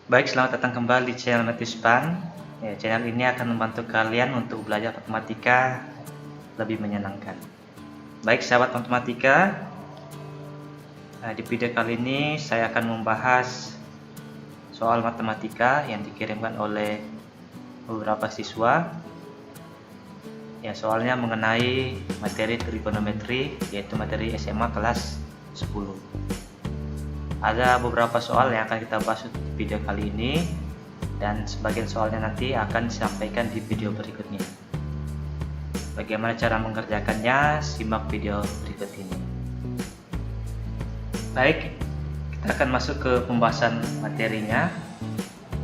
Baik, selamat datang kembali di channel Matispan. Channel ini akan membantu kalian untuk belajar matematika lebih menyenangkan. Baik, sahabat matematika, di video kali ini saya akan membahas soal matematika yang dikirimkan oleh beberapa siswa. Soalnya mengenai materi trigonometri, yaitu materi SMA kelas 10. Ada beberapa soal yang akan kita bahas di video kali ini, dan sebagian soalnya nanti akan disampaikan di video berikutnya. Bagaimana cara mengerjakannya? Simak video berikut ini. Baik, kita akan masuk ke pembahasan materinya.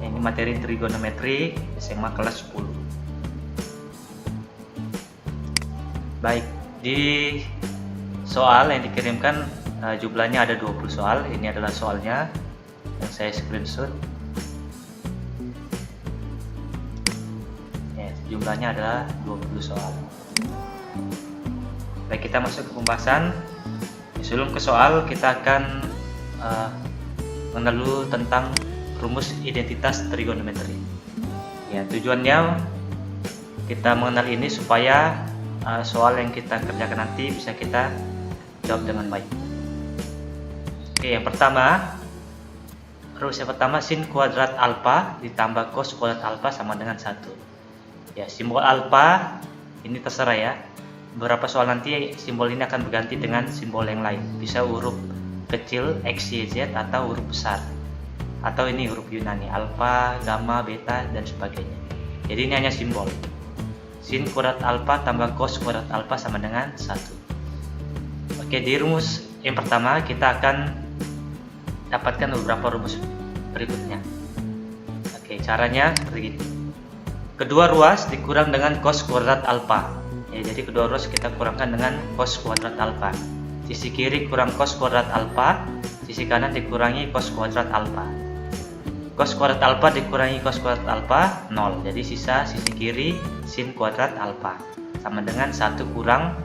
Ini materi trigonometri SMA kelas 10. Baik, di soal yang dikirimkan jumlahnya ada 20 soal. Ini adalah soalnya yang saya screenshot. Jumlahnya adalah 20 soal. Baik, kita masuk ke pembahasan. Sebelum ke soal, kita akan mengenal dulu tentang rumus identitas trigonometri. Tujuannya kita mengenal ini supaya soal yang kita kerjakan nanti bisa kita jawab dengan baik. Yang pertama, rumus yang pertama, sin kuadrat alfa ditambah cos kuadrat alfa sama dengan 1. Simbol alfa ini terserah ya. Beberapa soal nanti simbol ini akan berganti dengan simbol yang lain. Bisa huruf kecil X, Y, Z atau huruf besar. Atau ini huruf Yunani, alfa, gamma, beta dan sebagainya. Jadi ini hanya simbol. Sin kuadrat alfa tambah cos kuadrat alfa sama dengan 1. Di rumus yang pertama kita akan dapatkan beberapa rumus berikutnya. Caranya seperti ini. Kedua ruas dikurang dengan cos kuadrat alfa. Jadi kedua ruas kita kurangkan dengan cos kuadrat alfa. Sisi kiri kurang cos kuadrat alfa, sisi kanan dikurangi cos kuadrat alfa. Cos kuadrat alfa dikurangi cos kuadrat alfa 0. Jadi sisa sisi kiri sin kuadrat alfa sama dengan 1 kurang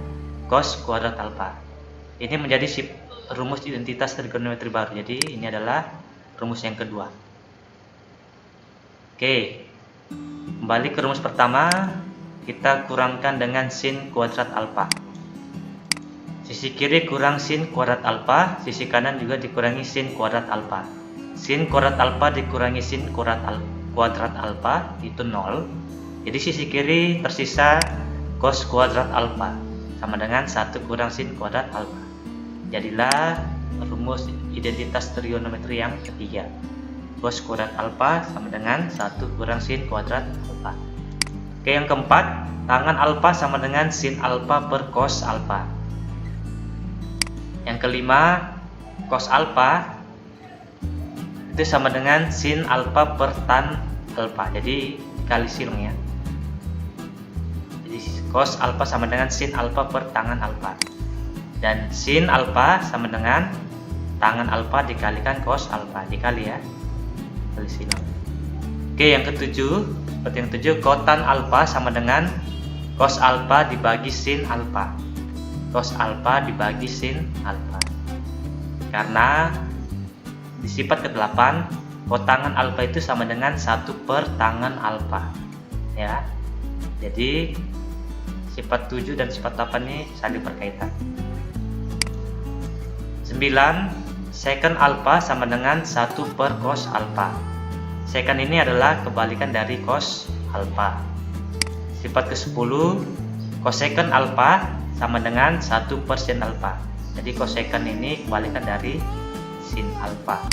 cos kuadrat alfa. Ini menjadi rumus identitas trigonometri baru. Jadi ini adalah rumus yang kedua. Kembali ke rumus pertama, kita kurangkan dengan sin kuadrat alfa. Sisi kiri kurang sin kuadrat alfa, sisi kanan juga dikurangi sin kuadrat alfa. Sin kuadrat alfa dikurangi sin kuadrat alfa itu 0. Jadi sisi kiri tersisa cos kuadrat alfa sama dengan 1 kurang sin kuadrat alfa. Jadilah rumus identitas trigonometri yang ketiga. Cos kuadrat alfa sama dengan 1 kurang sin kuadrat alfa. Yang keempat, tangan alfa sama dengan sin alfa per cos alfa. Yang kelima, cos alfa itu sama dengan sin alfa per tan alfa. Jadi kali silang ya. Jadi cos alfa sama dengan sin alfa per tangan alfa. Dan sin alfa sama dengan tangan alfa dikalikan cos alfa. Dikali ya. Kali silang. Yang ketujuh, seperti yang ketujuh, kotan alfa sama dengan cos alfa dibagi sin alfa. Cos alfa dibagi sin alfa. Karena di sifat ke-8, kotangan alfa itu sama dengan 1 per tangan alfa. Jadi sifat 7 dan sifat 8 ini saling berkaitan. 9, secant alfa sama dengan 1 per cos alfa. Secant ini adalah kebalikan dari cos alfa. Sifat ke-10, cosecant alfa sama dengan 1 per sin alfa. Jadi cosecant ini kebalikan dari sin alfa.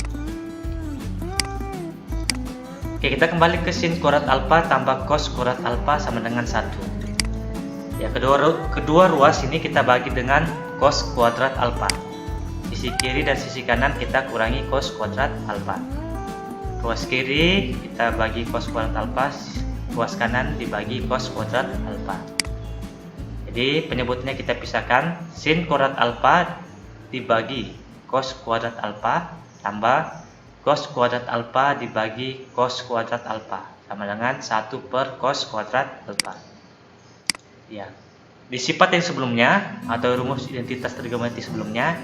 Kita kembali ke sin kuadrat alfa tambah cos kuadrat alfa sama dengan 1. Kedua ruas ini kita bagi dengan cos kuadrat alfa. Sisi kiri dan sisi kanan kita kurangi cos kuadrat alfa. Ruas kiri kita bagi cos kuadrat alfa, ruas kanan dibagi cos kuadrat alfa. Jadi penyebutnya kita pisahkan. Sin kuadrat alfa dibagi cos kuadrat alfa tambah cos kuadrat alfa dibagi cos kuadrat alfa sama dengan 1 per cos kuadrat alfa. Di sifat yang sebelumnya atau rumus identitas trigonometri sebelumnya,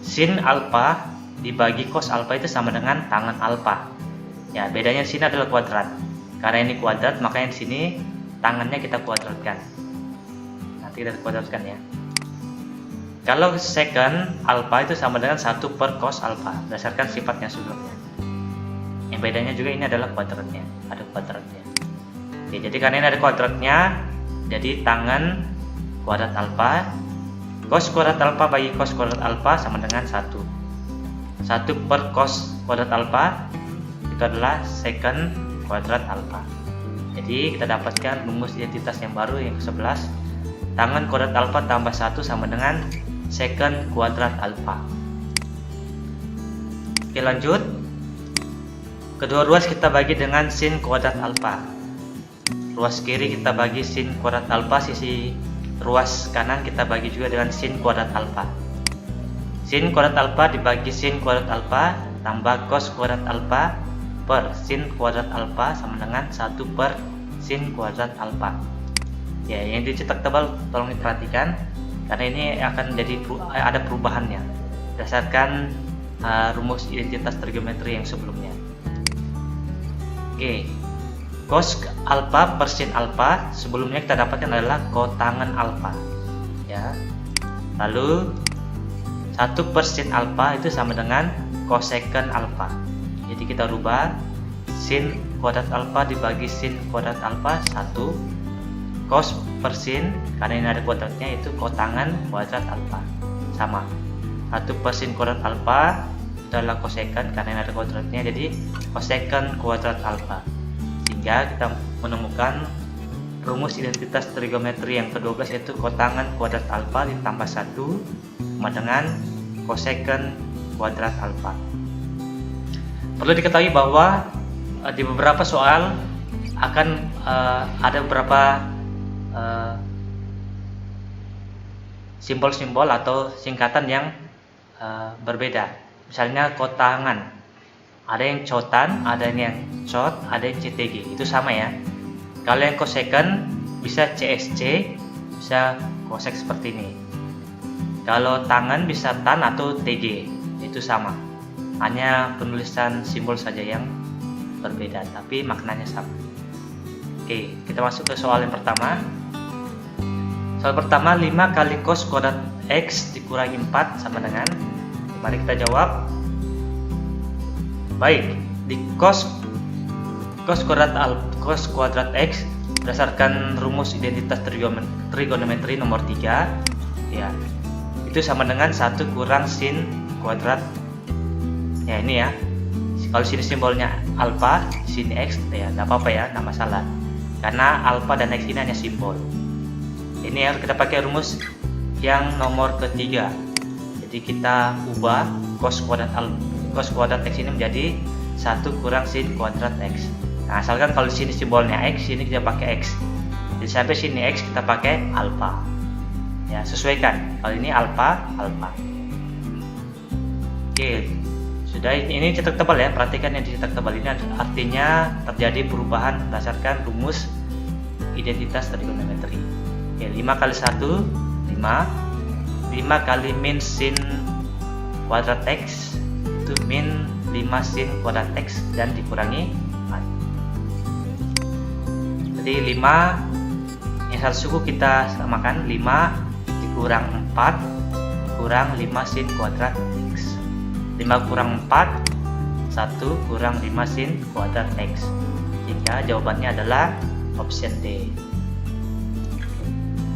sin alfa dibagi cos alfa itu sama dengan tangan alfa. Ya, bedanya di sini adalah kuadrat. Karena ini kuadrat, makanya di sini tangannya kita kuadratkan. Nanti kita kuadratkan ya. Kalau secant alpha itu sama dengan 1 per cos alpha berdasarkan sifatnya sebelumnya. Yang bedanya juga ini adalah kuadratnya, ada kuadratnya. Oke, jadi karena ini ada kuadratnya, jadi tangan kuadrat alpha, cos kuadrat alpha bagi cos kuadrat alpha sama dengan 1. 1 per cos kuadrat alpha itu adalah secant kuadrat alpha. Jadi kita dapatkan rumus identitas yang baru yang ke-11. Tangan kuadrat alpha tambah 1 sama dengan secant kuadrat alpha. Oke, lanjut. Kedua ruas kita bagi dengan sin kuadrat alpha. Ruas kiri kita bagi sin kuadrat alpha, sisi ruas kanan kita bagi juga dengan sin kuadrat alpha. Sin kuadrat alpha dibagi sin kuadrat alpha tambah cos kuadrat alpha per sin kuadrat alpha sama dengan 1 per sin kuadrat alpha. Ya, yang dicetak tebal tolong diperhatikan karena ini akan jadi ada perubahannya berdasarkan rumus identitas trigonometri yang sebelumnya. Oke, cos alpha per sin alpha sebelumnya kita dapatkan adalah kotangan alpha. Ya, lalu 1 per sin alpha itu sama dengan cosecant alpha. Jadi kita rubah sin kuadrat alpha dibagi sin kuadrat alpha 1, cos per sin karena ini ada kuadratnya itu kotangan kuadrat alpha sama 1 per sin kuadrat alpha adalah cosecant karena ini ada kuadratnya, jadi cosecant kuadrat alpha. Sehingga kita menemukan rumus identitas trigonometri yang ke-12 yaitu kotangan kuadrat alpha ditambah 1 sama dengan cosecant kuadrat alpha. Perlu diketahui bahwa di beberapa soal akan ada beberapa simbol-simbol atau singkatan yang berbeda. Misalnya kotangan, ada yang cotan, ada yang cot, ada yang CTG, itu sama ya. Kalau yang cosecant bisa CSC, bisa cosec seperti ini. Kalau tangan bisa tan atau TG, itu sama. Hanya penulisan simbol saja yang berbeda, tapi maknanya sama. Oke, kita masuk ke soal yang pertama. Soal pertama, 5 kali cos kuadrat X dikurangi 4 sama dengan, mari kita jawab. Baik, di cos kuadrat X berdasarkan rumus identitas trigonometri nomor 3 ya, itu sama dengan 1 kurang sin kuadrat. Ya, ini ya. Kalau sini simbolnya alpha, sini x, ya nggak apa-apa ya, nggak masalah. Karena alpha dan x ini hanya simbol. Ini harus kita pakai rumus yang nomor ketiga. Jadi kita ubah cos kuadrat x ini menjadi 1 kurang sin kuadrat x. Nah, asalkan kalau di sini simbolnya x, sini kita pakai x. Jadi sampai sini x kita pakai alpha. Ya, sesuaikan. Kalau ini alpha. Oke, sudah. Ini cetak tebal ya. Perhatikan yang dicetak tebal ini artinya terjadi perubahan berdasarkan rumus identitas trigonometri. Oke, 5 kali 1 5. 5 kali min sin kuadrat x itu min 5 sin kuadrat x dan dikurangi 4. Jadi 5 yang satu suku kita samakan, 5 dikurang 4 kurang 5 sin kuadrat x. 5 kurang 4 1 kurang 5 sin kuadrat x. Sehingga jawabannya adalah option D.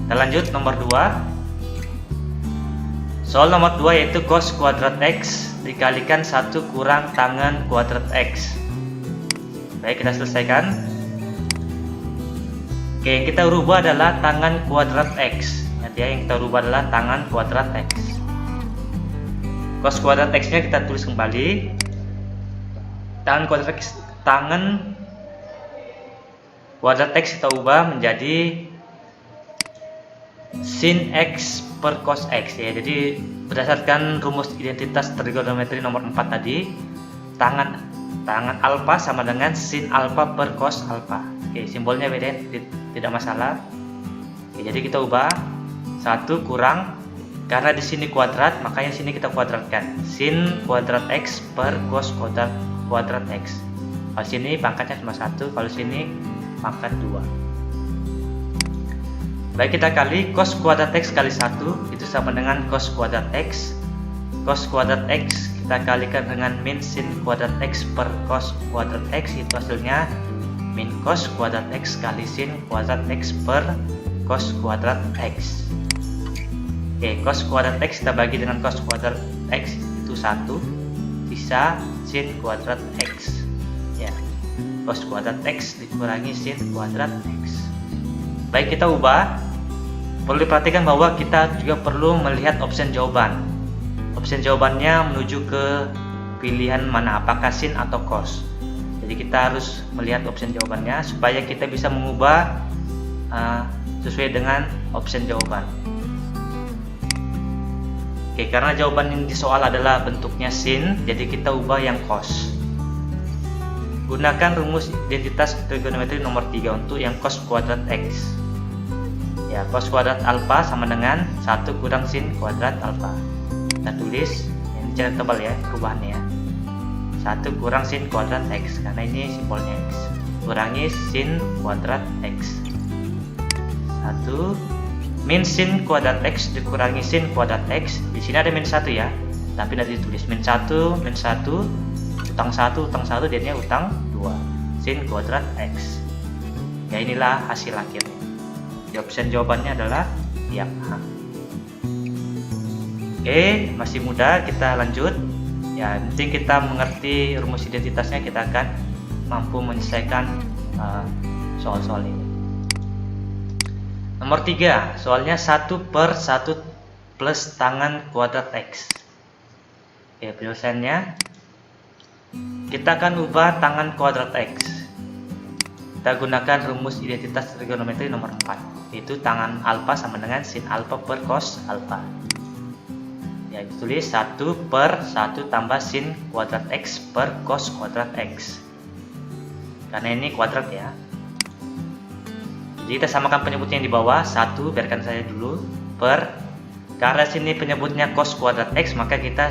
Kita lanjut nomor 2. Soal nomor 2 yaitu cos kuadrat x dikalikan 1 kurang tangan kuadrat x. Baik, kita selesaikan. Oke, yang kita rubah adalah tangan kuadrat x. Nanti ya, yang kita rubah adalah tangan kuadrat x. Cos kuadrat x nya kita tulis kembali. Tangan kuadrat x kita ubah menjadi sin x per cos x ya. Jadi berdasarkan rumus identitas trigonometri nomor 4 tadi, tangan alfa sama dengan sin alfa per cos alfa. Oke, simbolnya beda, tidak masalah. Oke, jadi kita ubah 1 kurang, karena di sini kuadrat, makanya sini kita kuadratkan sin kuadrat x per cos kuadrat x. Kalau sini pangkatnya cuma 1, kalau sini pangkat 2. Baik, kita kali cos kuadrat X kali 1 itu sama dengan cos kuadrat X. Cos kuadrat X kita kalikan dengan min sin kuadrat X per cos kuadrat X, itu hasilnya min cos kuadrat X kali sin kuadrat X per cos kuadrat X. Oke, cos kuadrat X kita bagi dengan cos kuadrat X itu 1, sisa sin kuadrat X. Ya, cos kuadrat X dikurangi sin kuadrat X. Baik, kita ubah. Perlu diperhatikan bahwa kita juga perlu melihat opsi jawaban. Opsi jawabannya menuju ke pilihan mana, apakah sin atau cos. Jadi kita harus melihat opsi jawabannya supaya kita bisa mengubah sesuai dengan opsi jawaban. Oke, karena jawaban yang di soal adalah bentuknya sin, jadi kita ubah yang cos. Gunakan rumus identitas trigonometri nomor 3 untuk yang cos kuadrat X. Ya, cos kuadrat alfa sama dengan 1 kurang sin kuadrat alfa. Kita tulis, ini cara tebal ya perubahannya ya. 1 kurang sin kuadrat X, karena ini simbolnya X. Kurangi sin kuadrat X. 1 min sin kuadrat X dikurangi sin kuadrat X. Di sini ada min 1 ya, tapi nanti ditulis min 1, utang 1, jadinya utang 2. Sin kuadrat X. Ya, inilah hasil akhirnya. Opsi jawabannya adalah yang A. Oke, masih mudah, kita lanjut. Ya, penting kita mengerti rumus identitasnya, kita akan mampu menyelesaikan soal-soal ini. Nomor 3, soalnya 1/1 plus tangan kuadrat X. Oke, penyelesaiannya kita akan ubah tangan kuadrat X. Kita gunakan rumus identitas trigonometri nomor 4, yaitu tangan alfa sama dengan sin alfa per cos alfa. Ya, ditulis 1/1 tambah sin kuadrat X per cos kuadrat X. Karena ini kuadrat ya. Jadi kita samakan penyebutnya yang di bawah, 1 biarkan saya dulu, per, karena sini penyebutnya cos kuadrat X, maka kita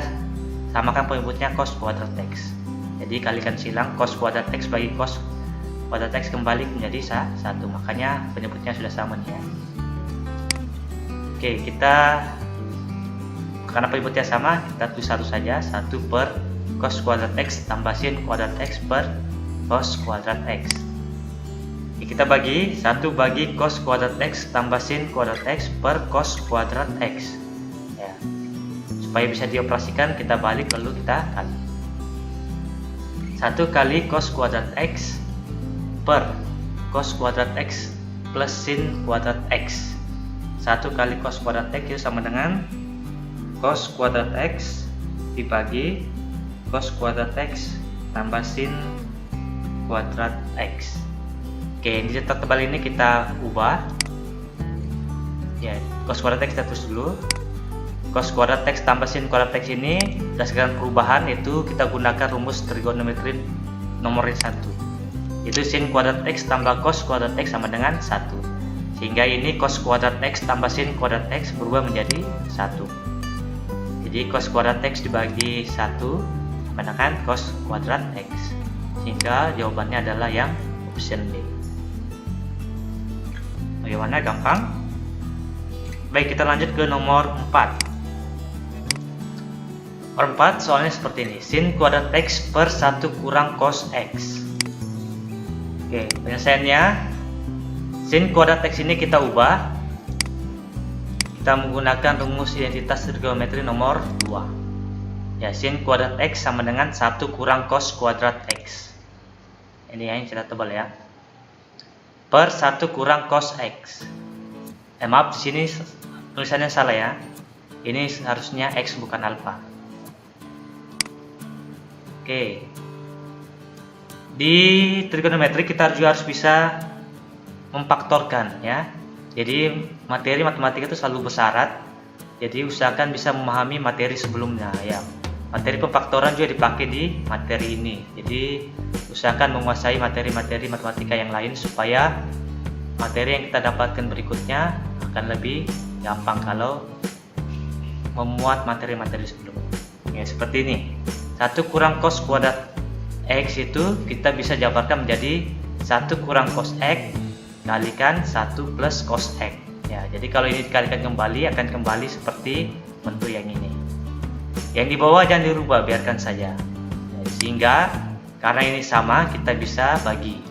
samakan penyebutnya cos kuadrat X. Jadi kalikan silang cos kuadrat X bagi cos kuadrat X kembali menjadi 1, makanya penyebutnya sudah sama nih ya. Oke, kita karena penyebutnya sama, kita tulis 1 saja, 1 per cos kuadrat X tambah sin kuadrat X per cos kuadrat X. Oke, kita bagi 1 bagi cos kuadrat X tambah sin kuadrat X per cos kuadrat X ya. Supaya bisa dioperasikan, kita balik lalu kita kali. 1 kali cos kuadrat X per cos kuadrat X plus sin kuadrat X. 1 kali cos kuadrat X itu sama dengan cos kuadrat X dibagi cos kuadrat X tambah sin kuadrat X. Oke, di cetak tebal ini kita ubah. Ya, cos kuadrat X kita tulis dulu. Cos kuadrat X tambah sin kuadrat X ini berdasarkan perubahan, itu kita gunakan rumus trigonometri nomor 1. Itu sin kuadrat X tambah cos kuadrat X sama dengan 1. Sehingga ini cos kuadrat X tambah sin kuadrat X berubah menjadi 1. Jadi cos kuadrat X dibagi 1 sama dengan cos kuadrat X. Sehingga jawabannya adalah yang option B. Bagaimana? Gampang. Baik, kita lanjut ke nomor 4. Nomor 4 soalnya seperti ini. Sin kuadrat X per 1 kurang cos X. Oke, penyelesaiannya sin kuadrat X ini kita ubah. Kita menggunakan rumus identitas trigonometri nomor 2. Ya, sin kuadrat X sama dengan 1 kurang cos kuadrat X. Ini yang cara tebal ya. Per 1 kurang cos X. Maaf, di sini tulisannya salah ya. Ini harusnya X bukan alfa. Oke. Di trigonometri kita juga harus bisa memfaktorkan ya. Jadi materi matematika itu selalu bersyarat. Jadi usahakan bisa memahami materi sebelumnya ya. Materi pemfaktoran juga dipakai di materi ini. Jadi usahakan menguasai materi-materi matematika yang lain supaya materi yang kita dapatkan berikutnya akan lebih gampang kalau memuat materi-materi sebelumnya. Ya, seperti ini. 1 kurang cos kuadrat X itu kita bisa jabarkan menjadi 1 kurang cos X kalikan 1 plus cos X ya. Jadi kalau ini dikalikan kembali akan kembali seperti bentuk yang ini. Yang di bawah jangan dirubah, biarkan saja ya, sehingga karena ini sama kita bisa bagi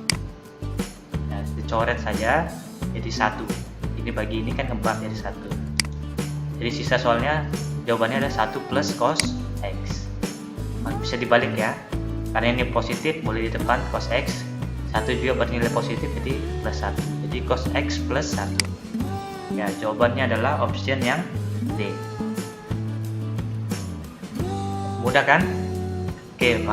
ya, dicoret saja jadi 1. Ini bagi ini kan kembali jadi 1. Jadi sisa soalnya jawabannya ada 1 plus cos X. Bisa dibalik ya, karena ini positif boleh di depan cos X, 1 juga bernilai positif jadi plus 1, jadi cos X plus 1 ya. Jawabannya adalah option yang D. Mudah kan? Oke,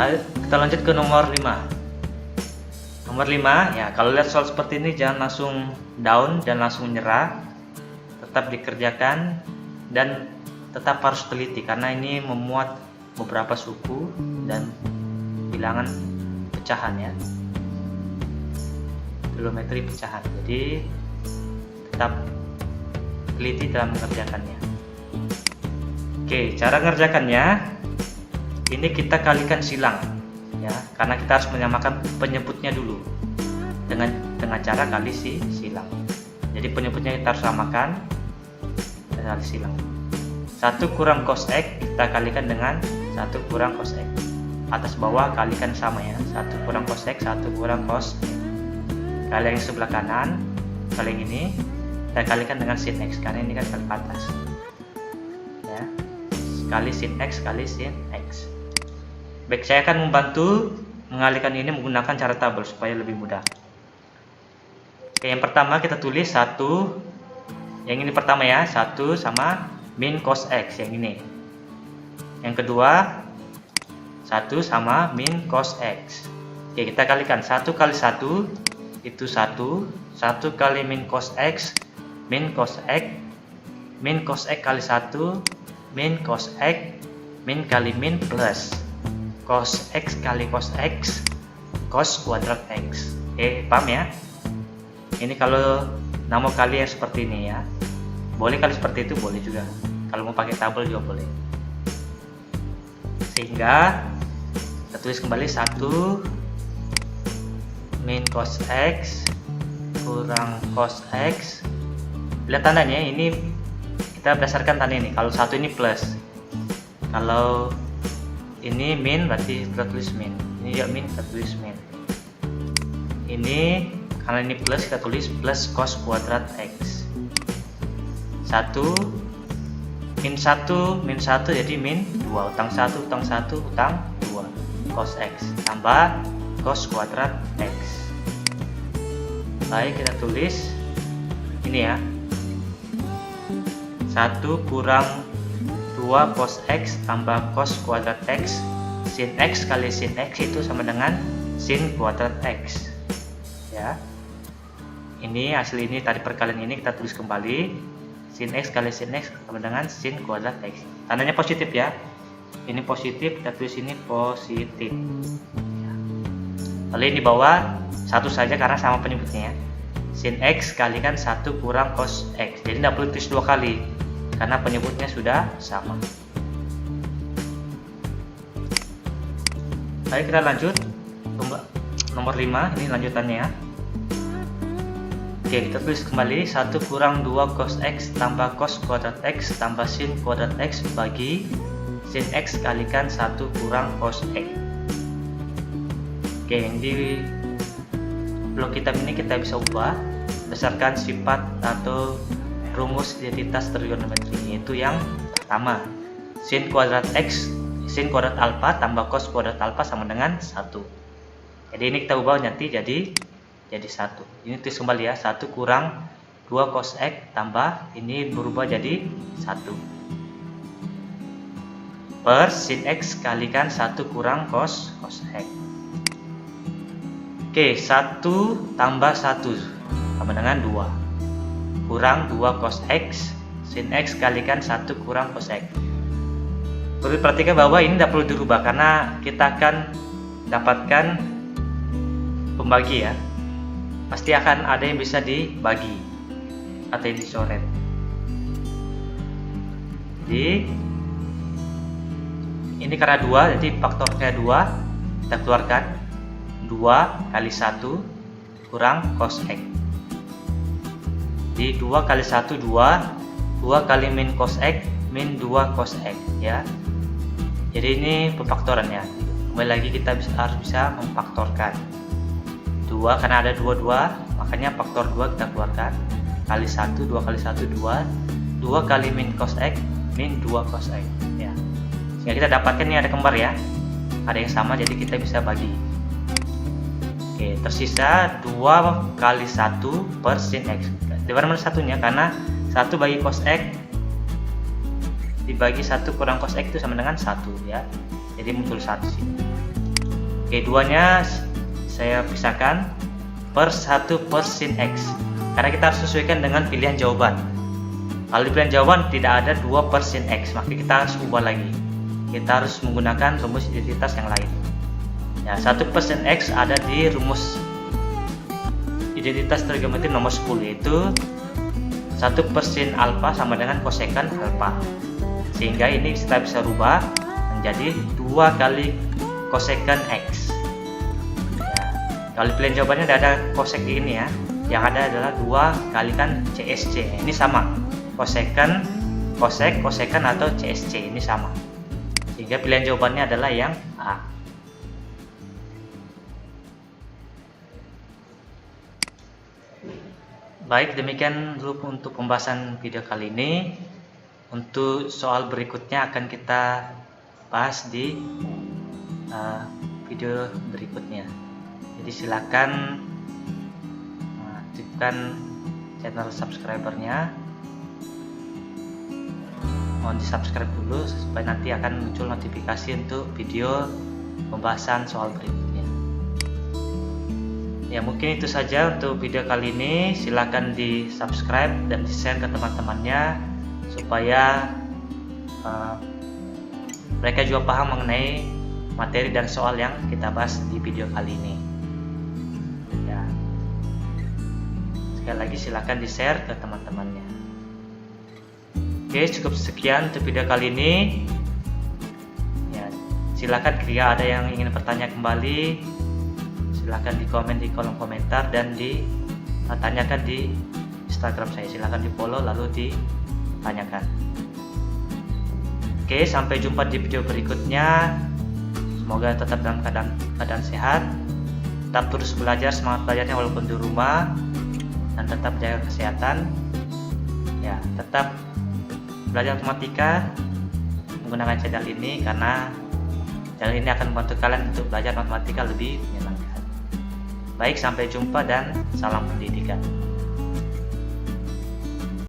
kita lanjut ke nomor 5. Nomor 5 ya, kalau lihat soal seperti ini jangan langsung down, jangan langsung menyerah, tetap dikerjakan dan tetap harus teliti karena ini memuat beberapa suku dan bilangan pecahan ya, trigonometri pecahan, jadi tetap teliti dalam mengerjakannya. Oke, cara mengerjakannya ini kita kalikan silang ya, karena kita harus menyamakan penyebutnya dulu dengan cara kali silang. Jadi penyebutnya kita harus samakan dan kali silang. 1 kurang cos X kita kalikan dengan 1 kurang cos X, atas bawah kalikan sama ya, 1 kurang cos X 1 kurang cos X. Kali yang sebelah kanan, kali yang ini kita kalikan dengan sin X karena ini kan kali atas ya, kali sin X kali sin X. Baik, saya akan membantu mengalihkan ini menggunakan cara tabel supaya lebih mudah. Oke, yang pertama kita tulis 1, yang ini pertama ya, 1 sama min cos X yang ini. Yang kedua 1 sama min cos X. Oke, kita kalikan 1 kali 1 itu 1, 1 kali min cos X, min cos X, min cos X kali 1, min cos X, min kali min plus cos X kali cos X, cos kuadrat X. Oke, paham ya? Ini kalau nama kali yang seperti ini ya. Boleh kali seperti itu, boleh juga. Kalau mau pakai tabel juga boleh. Sehingga kita tulis kembali 1 min cos X kurang cos X. Lihat tandanya, ini kita berdasarkan tanda ini. Kalau 1 ini plus, kalau ini min berarti kita tulis min. Ini juga min, kita tulis min. Ini karena ini plus kita tulis plus cos kuadrat X. 1 min 1 jadi min 2, utang 1 utang 1 utang 2 cos X tambah cos kuadrat X. Baik, kita tulis ini ya, 1 kurang 2 cos X tambah cos kuadrat X, sin X kali sin X itu sama dengan sin kuadrat X ya. Ini hasil ini tadi perkalian ini kita tulis kembali, sin X kali sin X sama dengan sin kuadrat X. Tandanya positif ya, ini positif, kita tulis ini positif ya. Lalu ini di bawah 1 saja karena sama penyebutnya ya, sin X kalikan 1 kurang cos X, jadi tidak perlu tulis 2 kali karena penyebutnya sudah sama. Baik, kita lanjut nomor 5, ini lanjutannya ya. Oke, kita tulis kembali 1 kurang 2 cos X tambah cos kuadrat X tambah sin kuadrat X bagi sin X kalikan 1 kurang cos X. Oke, yang di blok hitam ini kita bisa ubah berdasarkan sifat atau rumus identitas trigonometri, yaitu yang pertama sin kuadrat X, sin kuadrat alfa tambah cos kuadrat alfa sama dengan 1. Jadi ini kita ubah nanti jadi 1. Ini tulis kembali ya, 1 kurang 2 cos X tambah ini berubah jadi 1 per sin X kalikan 1 kurang cos X. Oke, 1 tambah 1 sama dengan 2 kurang 2 cos X sin X kalikan 1 kurang cos X. Perlu perhatikan bahwa ini tidak perlu dirubah karena kita akan dapatkan pembagi ya. Pasti akan ada yang bisa dibagi atau yang dicoret. Jadi ini karena 2, jadi faktornya 2 kita keluarkan 2 kali 1 kurang cos X. Di 2 kali 1 2, 2 kali min cos X min 2 cos X ya. Jadi ini pemfaktoran ya. Kembali lagi kita harus bisa memfaktorkan 2 karena ada 2 makanya faktor 2 kita keluarkan kali 1, 2 kali 1 2, 2 kali min cos X min 2 cos X ya. Sehingga kita dapatkan ini ada kembar ya, ada yang sama, jadi kita bisa bagi. Oke, tersisa 2 kali 1 per sin X. Di mana satunya? Karena 1 bagi cos X dibagi 1 kurang cos X itu sama dengan 1 ya. Jadi muncul 1 sini. Oke, 2-nya saya pisahkan per 1 per sin X. Karena kita harus sesuaikan dengan pilihan jawaban. Kalau di pilihan jawaban tidak ada 2 per sin X, maka kita harus ubah lagi. Kita harus menggunakan rumus identitas yang lain. Ya, 1 per sin X ada di rumus identitas trigonometri nomor 10, yaitu 1 per sin alfa sama dengan kosekan alfa. Sehingga ini kita bisa rubah menjadi 2 kali kosekan X ya. Kalau pilihan jawabannya tidak ada kosek ini ya, yang ada adalah 2 kalikan CSC. Ini sama, kosekan, kosek, kosekan atau CSC ini sama, sehingga pilihan jawabannya adalah yang A. Baik, demikian dulu untuk pembahasan video kali ini. Untuk soal berikutnya akan kita bahas di video berikutnya. Jadi silakan aktifkan channel subscribernya. Mohon di subscribe dulu supaya nanti akan muncul notifikasi untuk video pembahasan soal berikutnya. Ya, mungkin itu saja untuk video kali ini. Silakan di subscribe dan di share ke teman-temannya supaya mereka juga paham mengenai materi dan soal yang kita bahas di video kali ini ya. Sekali lagi silakan di share ke teman-temannya. Oke, cukup sekian untuk video kali ini ya. Silakan jika ada yang ingin bertanya kembali, silakan di komen di kolom komentar dan ditanyakan di Instagram saya. Silakan di follow lalu ditanyakan. Oke, sampai jumpa di video berikutnya. Semoga tetap dalam keadaan sehat, tetap terus belajar, semangat belajarnya walaupun di rumah, dan tetap jaga kesehatan ya. Tetap belajar matematika menggunakan channel ini, karena channel ini akan membantu kalian untuk belajar matematika lebih menyenangkan. Baik, sampai jumpa dan salam pendidikan.